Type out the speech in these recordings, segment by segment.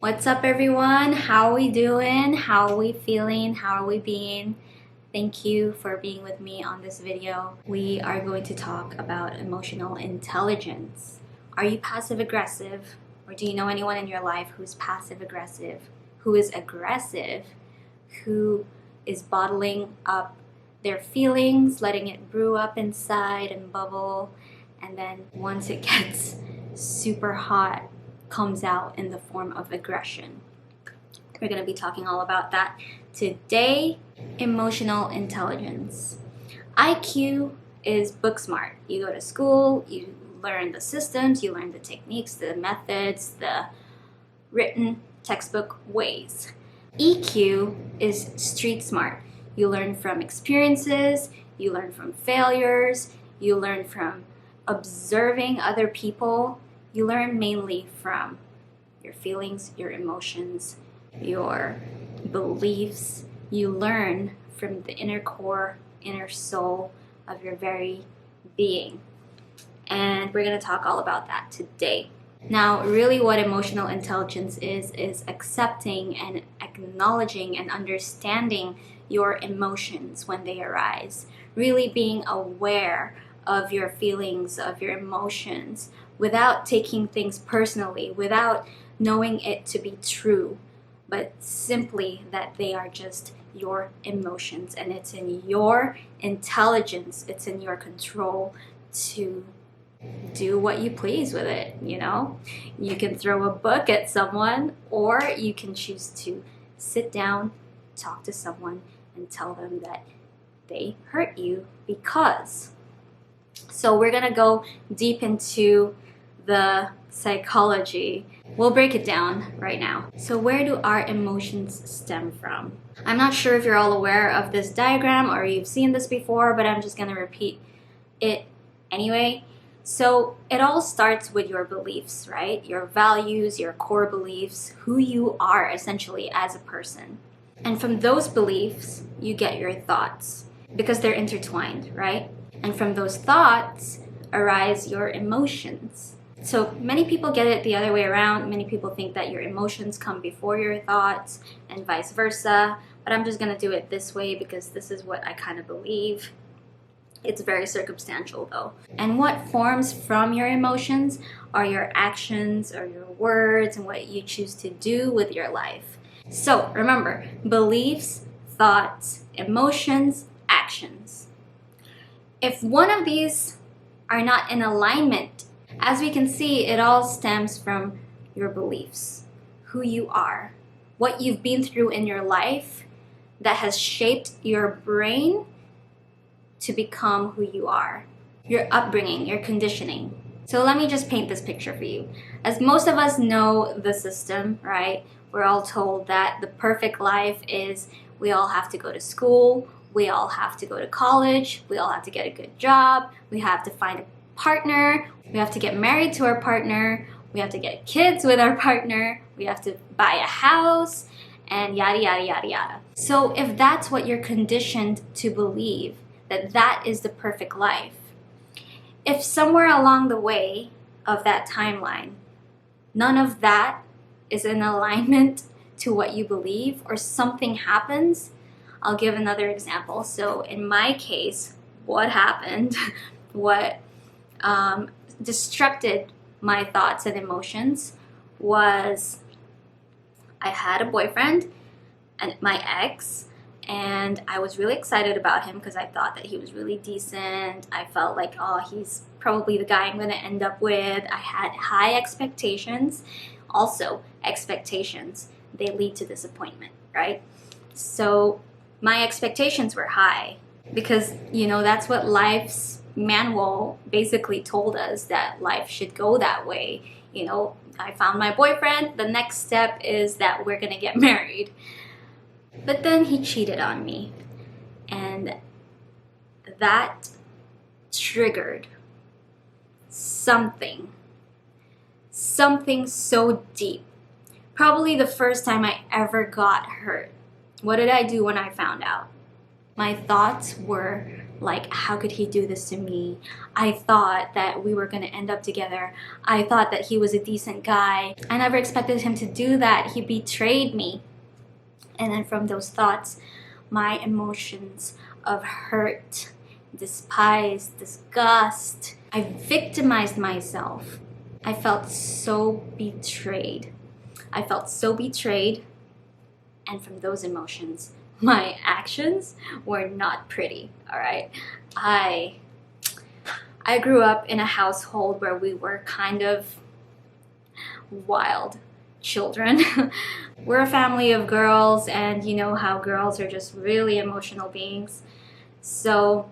What's up, everyone? How are we doing? How are we feeling? How are we being? Thank you for being with me on this video. We are going to talk about emotional intelligence. Are you passive aggressive? Or do you know anyone in your life who's passive aggressive, who is aggressive, who is bottling up their feelings, letting it brew up inside and bubble, and then once it gets super hot, comes out in the form of aggression? We're going to be talking all about that today. Emotional intelligence. IQ is book smart. You go to school, you learn the systems, you learn the techniques, the methods, the written textbook ways. EQ is street smart. You learn from experiences, you learn from failures, you learn from observing other people. You learn mainly from your feelings, your emotions, your beliefs. You learn from the inner core, inner soul of your very being. And we're going to talk all about that today. Now, really what emotional intelligence is accepting and acknowledging and understanding your emotions when they arise. Really being aware of your feelings, of your emotions, without taking things personally, without knowing it to be true, but simply that they are just your emotions, and it's in your intelligence, it's in your control to do what you please with it. You can throw a book at someone, or you can choose to sit down, talk to someone, and tell them that they hurt you because. So we're gonna go deep into the psychology. We'll break it down right now. So where do our emotions stem from? I'm not sure if you're all aware of this diagram or you've seen this before, but I'm just gonna repeat it anyway. So it all starts with your beliefs, right? Your values, your core beliefs, who you are essentially as a person. And from those beliefs, you get your thoughts because they're intertwined, right? And from those thoughts arise your emotions. So many people get it the other way around. Many people think that your emotions come before your thoughts and vice versa. But I'm just going to do it this way because this is what I kind of believe. It's very circumstantial though. And what forms from your emotions are your actions or your words and what you choose to do with your life. So remember, beliefs, thoughts, emotions, actions. If one of these are not in alignment, as we can see, it all stems from your beliefs, who you are, what you've been through in your life that has shaped your brain to become who you are, your upbringing, your conditioning. So let me just paint this picture for you. As most of us know the system, right? We're all told that the perfect life is we all have to go to school, we all have to go to college, we all have to get a good job, we have to find a partner, we have to get married to our partner, we have to get kids with our partner, we have to buy a house, and yada, yada, yada, yada. So if that's what you're conditioned to believe, that is the perfect life, if somewhere along the way of that timeline, none of that is in alignment to what you believe or something happens, I'll give another example. So in my case, what happened, what destructed my thoughts and emotions was I had a boyfriend, and my ex, and I was really excited about him because I thought that he was really decent. I felt like, oh, he's probably the guy I'm going to end up with. I had high expectations. Also, expectations, they lead to disappointment, right? So my expectations were high because, that's what life's manual basically told us, that life should go that way. I found my boyfriend. The next step is that we're going to get married. But then he cheated on me, and that triggered something so deep. Probably the first time I ever got hurt. What did I do when I found out? My thoughts were Like, how could he do this to me? I thought that we were going to end up together. I thought that he was a decent guy. I never expected him to do that. He betrayed me. And then from those thoughts, my emotions of hurt, despise, disgust, I victimized myself. I felt so betrayed. I felt so betrayed. And from those emotions, my actions were not pretty, all right? I grew up in a household where we were kind of wild children. We're a family of girls, and you know how girls are just really emotional beings. So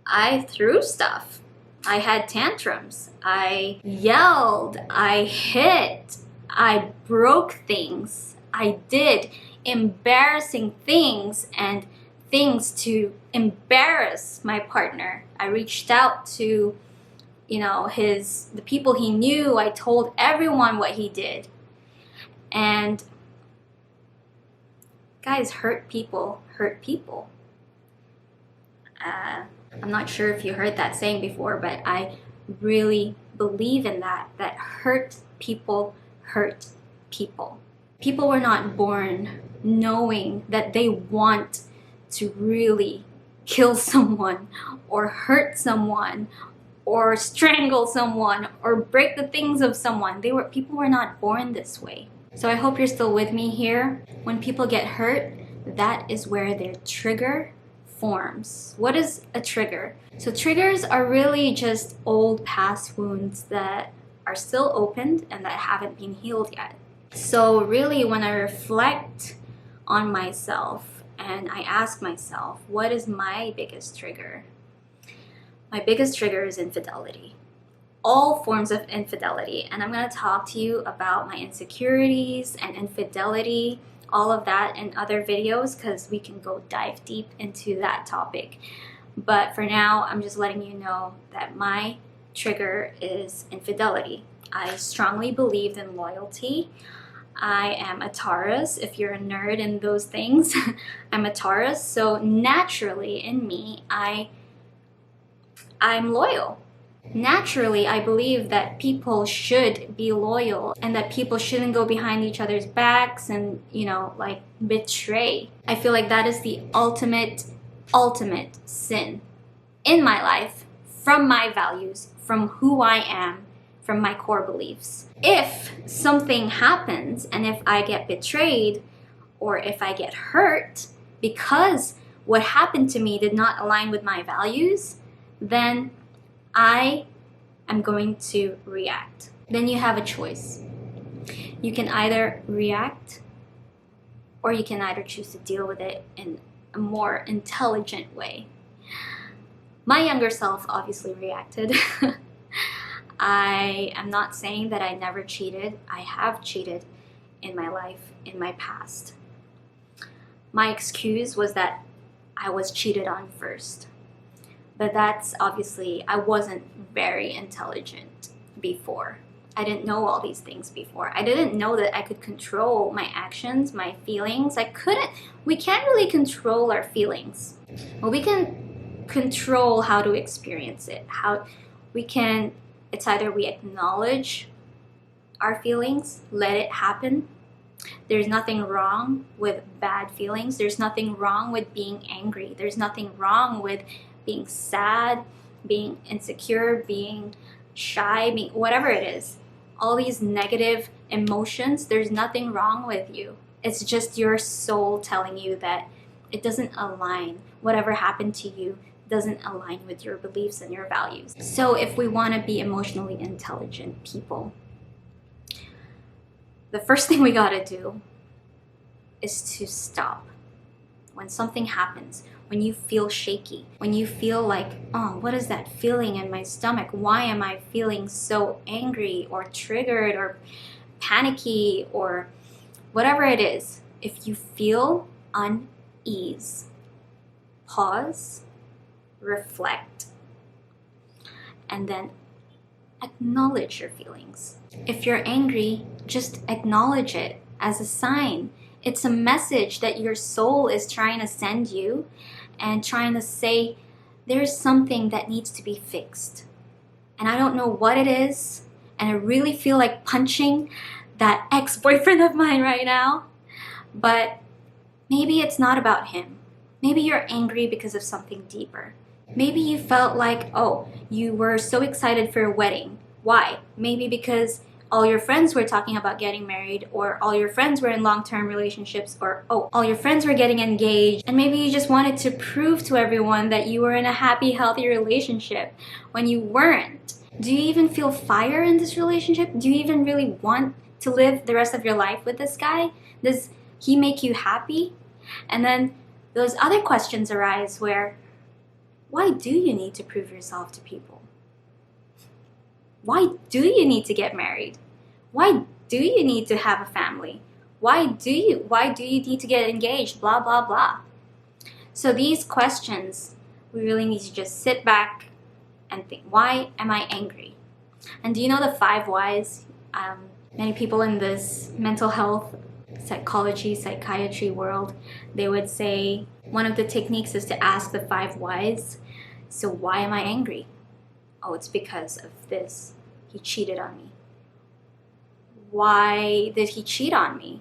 I threw stuff. I had tantrums. I yelled. I hit. I broke things. I did embarrassing things and things to embarrass my partner. I reached out to, the people he knew. I told everyone what he did. And guys, hurt people hurt people. I'm not sure if you heard that saying before, but I really believe in that hurt people hurt people. People were not born knowing that they want to really kill someone or hurt someone or strangle someone or break the things of someone. People were not born this way. So I hope you're still with me here. When people get hurt, that is where their trigger forms. What is a trigger? So triggers are really just old past wounds that are still opened and that haven't been healed yet. So really, when I reflect on myself and I ask myself, what is my biggest trigger? My biggest trigger is infidelity. All forms of infidelity. And I'm going to talk to you about my insecurities and infidelity, all of that in other videos, because we can go dive deep into that topic. But for now, I'm just letting you know that my trigger is infidelity. I strongly believed in loyalty. I am a Taurus. If you're a nerd in those things, I'm a Taurus. So naturally in me, I'm loyal. Naturally, I believe that people should be loyal and that people shouldn't go behind each other's backs and, betray. I feel like that is the ultimate sin in my life, from my values, from who I am, from my core beliefs. If something happens and if I get betrayed or if I get hurt because what happened to me did not align with my values, then I am going to react. Then you have a choice. You can either react or you can either choose to deal with it in a more intelligent way. My younger self obviously reacted. I am not saying that I never cheated. I have cheated in my life, in my past. My excuse was that I was cheated on first. But that's obviously, I wasn't very intelligent before. I didn't know all these things before. I didn't know that I could control my actions, my feelings. We can't really control our feelings. Well, we can control how to experience it. It's either we acknowledge our feelings, let it happen. There's nothing wrong with bad feelings. There's nothing wrong with being angry. There's nothing wrong with being sad, being insecure, being shy, whatever it is. All these negative emotions, there's nothing wrong with you. It's just your soul telling you that it doesn't align. Whatever happened to you doesn't align with your beliefs and your values. So if we want to be emotionally intelligent people, the first thing we got to do is to stop. When something happens, when you feel shaky, when you feel like, oh, what is that feeling in my stomach? Why am I feeling so angry or triggered or panicky or whatever it is? If you feel unease, pause, reflect, and then acknowledge your feelings. If you're angry, just acknowledge it as a sign. It's a message that your soul is trying to send you, and trying to say there's something that needs to be fixed. And I don't know what it is, and I really feel like punching that ex-boyfriend of mine right now. But maybe it's not about him. Maybe you're angry because of something deeper. Maybe you felt like, oh, you were so excited for a wedding. Why? Maybe because all your friends were talking about getting married, or all your friends were in long-term relationships, or all your friends were getting engaged, and maybe you just wanted to prove to everyone that you were in a happy, healthy relationship when you weren't. Do you even feel fire in this relationship? Do you even really want to live the rest of your life with this guy? Does he make you happy? And then those other questions arise where, why do you need to prove yourself to people? Why do you need to get married? Why do you need to have a family? Why do you need to get engaged? Blah, blah, blah. So these questions, we really need to just sit back and think, why am I angry? And do you know the 5 whys? Many people in this mental health, psychology, psychiatry world, they would say one of the techniques is to ask the 5 whys. So why am I angry? Oh, it's because of this. He cheated on me. Why did he cheat on me?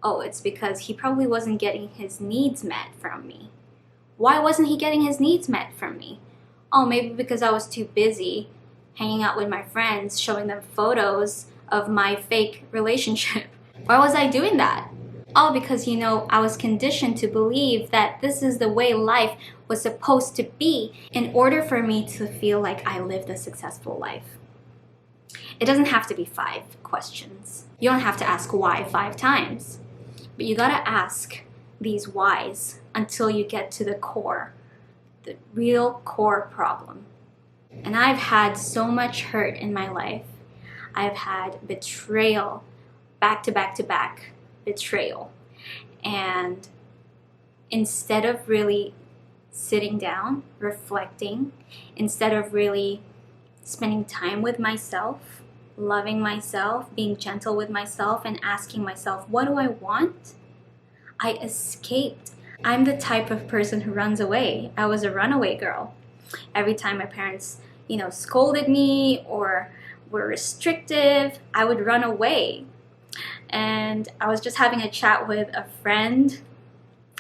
Oh, it's because he probably wasn't getting his needs met from me. Why wasn't he getting his needs met from me? Oh, maybe because I was too busy hanging out with my friends, showing them photos of my fake relationship. Why was I doing that? All because, I was conditioned to believe that this is the way life was supposed to be in order for me to feel like I lived a successful life. It doesn't have to be 5 questions. You don't have to ask why 5 times. But you gotta ask these whys until you get to the core, the real core problem. And I've had so much hurt in my life. I've had betrayal, back to back to back betrayal. And instead of really sitting down, reflecting, instead of really spending time with myself, loving myself, being gentle with myself, and asking myself, what do I want? I escaped. I'm the type of person who runs away. I was a runaway girl. Every time my parents, scolded me or were restrictive, I would run away. And I was just having a chat with a friend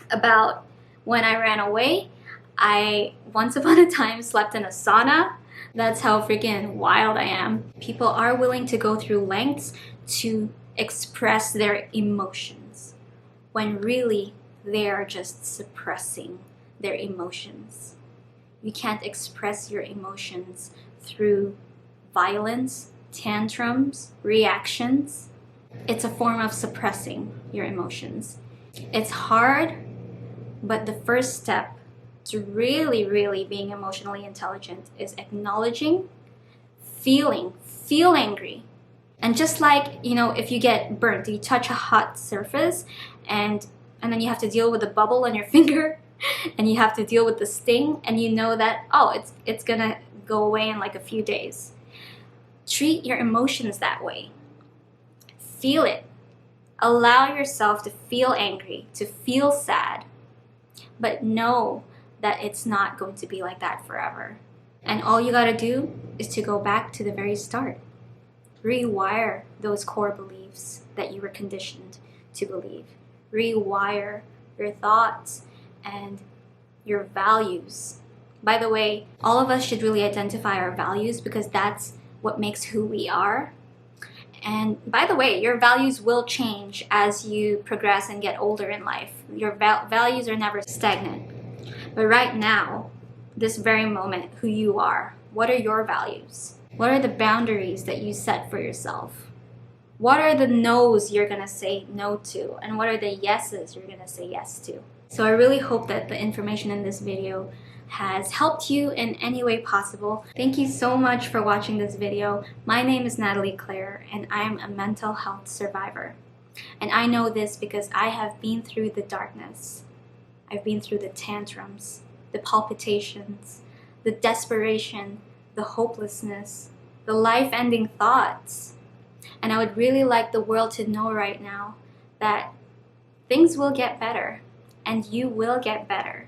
about when I ran away. I once upon a time slept in a sauna. That's how freaking wild I am. People are willing to go through lengths to express their emotions, when really they are just suppressing their emotions. You can't express your emotions through violence, tantrums, reactions. It's a form of suppressing your emotions. It's hard, but the first step to really, really being emotionally intelligent is acknowledging, feel angry. And just like, if you get burnt, you touch a hot surface and then you have to deal with the bubble on your finger and you have to deal with the sting, and you know that, it's gonna go away in like a few days. Treat your emotions that way. Feel it. Allow yourself to feel angry, to feel sad, but know that it's not going to be like that forever. And all you gotta do is to go back to the very start. Rewire those core beliefs that you were conditioned to believe. Rewire your thoughts and your values. By the way, all of us should really identify our values because that's what makes who we are. And by the way, your values will change as you progress and get older in life. Your values are never stagnant. But right now, this very moment, who you are, what are your values? What are the boundaries that you set for yourself? What are the no's you're gonna say no to? And what are the yeses you're gonna say yes to? So I really hope that the information in this video has helped you in any way possible. Thank you so much for watching this video. My name is Natalie Claire, and I am a mental health survivor. And I know this because I have been through the darkness. I've been through the tantrums, the palpitations, the desperation, the hopelessness, the life-ending thoughts. And I would really like the world to know right now that things will get better, and you will get better.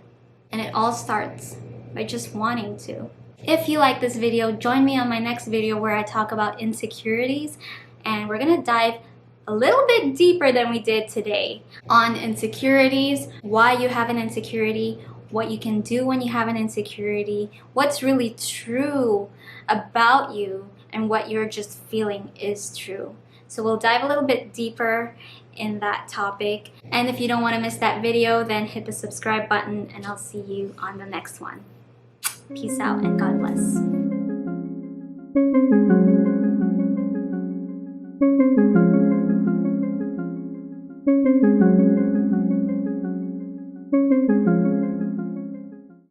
And it all starts by just wanting to. If you like this video, join me on my next video where I talk about insecurities, and we're gonna dive a little bit deeper than we did today on insecurities, why you have an insecurity, what you can do when you have an insecurity, what's really true about you, and what you're just feeling is true. So we'll dive a little bit deeper in that topic. And if you don't want to miss that video, then hit the subscribe button, and I'll see you on the next one. Peace out and God bless.